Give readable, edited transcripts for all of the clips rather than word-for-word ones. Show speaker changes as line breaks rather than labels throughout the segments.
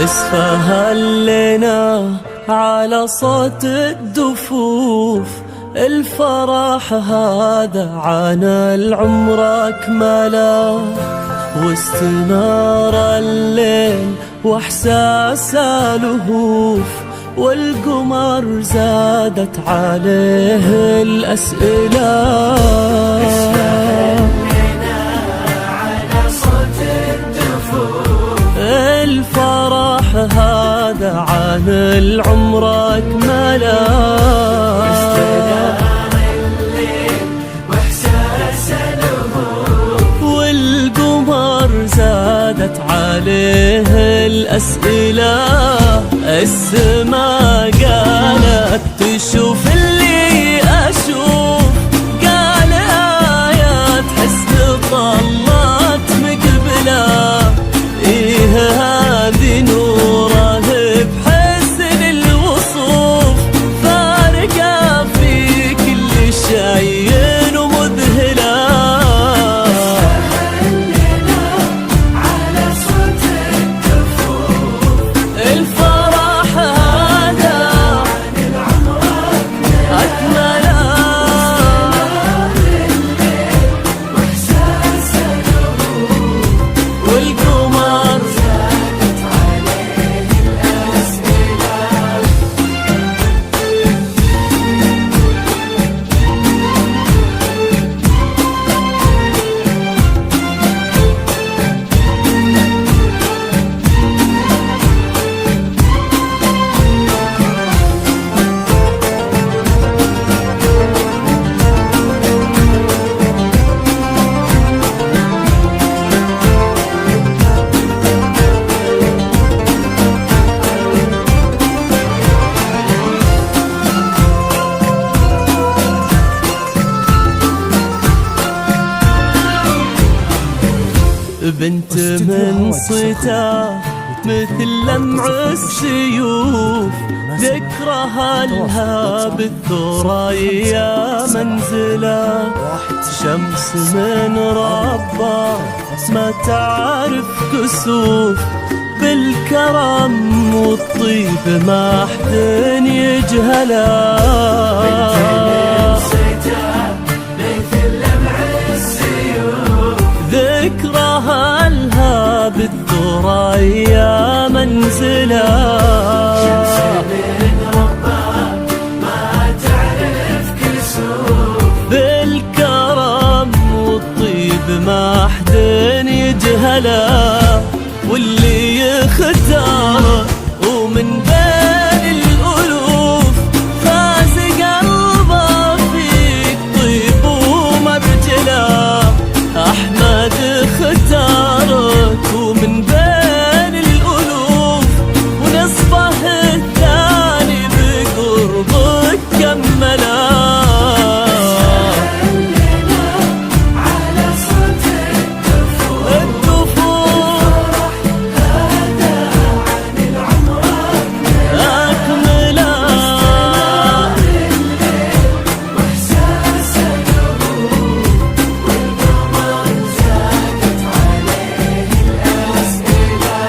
اسفه لنا على صوت الدفوف، الفرح هذا عن العمر أكمله، واستنار الليل واحساس لهوف، والقمر زادت عليه الأسئلة. الفرح هذا عن العمر أكمله، والقمر زادت عليه الأسئلة. السما قالت تشوف اللي أشوف، قال آيات حسن طلت مقبله، إيه هذه نوره بحسن الوصوف، فارقة في كل شيء ومذهلة. على صوت الدفوف، الفرح هذا عن العمر أكمله، واحساس الهموم، والقمر زادت عليه الأسئلة. بنت من صيته مثل لمع السيوف، ذكرها لها بالثريا منزله، شمس من ربه ما تعرف كسوف، بالكرم والطيب ما حد يجهله. ذكرها لها بالثريا منزله، شمس من ربها ما تعرف كسوف، بالكرم والطيب ما حد يجهله، واللي يختار ومن بين الألوف، فاز قلبه فيك طيب ومرجله. أحمد اختارك ومن بين الألوف، ونصفه الثاني بقربك كمله. على صوت الدفوف، هذا عن العمر أكمله، واحساس الهموم، والقمر زادت عليه الأسئلة.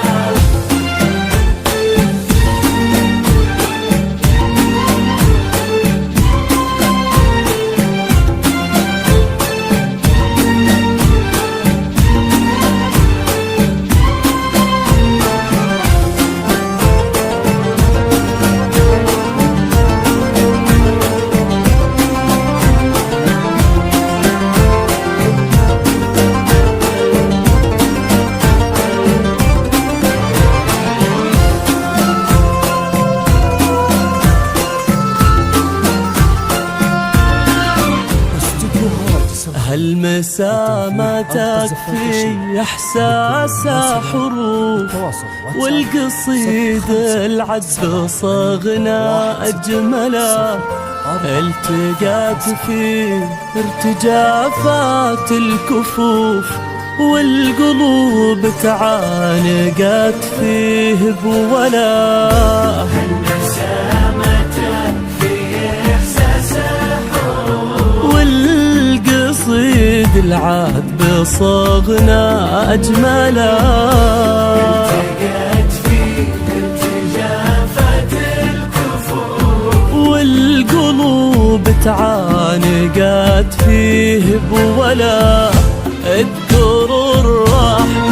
هالمسا ما تكفي إحساس حروف، والقصيد العذب صغنا أجمله، التقات فيه ارتجافات الكفوف، والقلوب تعانقت فيه بولا. والقصيد العذب صغنا أجمله، التقت فيه القلوب تعانقت فيه بولا. اذكر الرحمة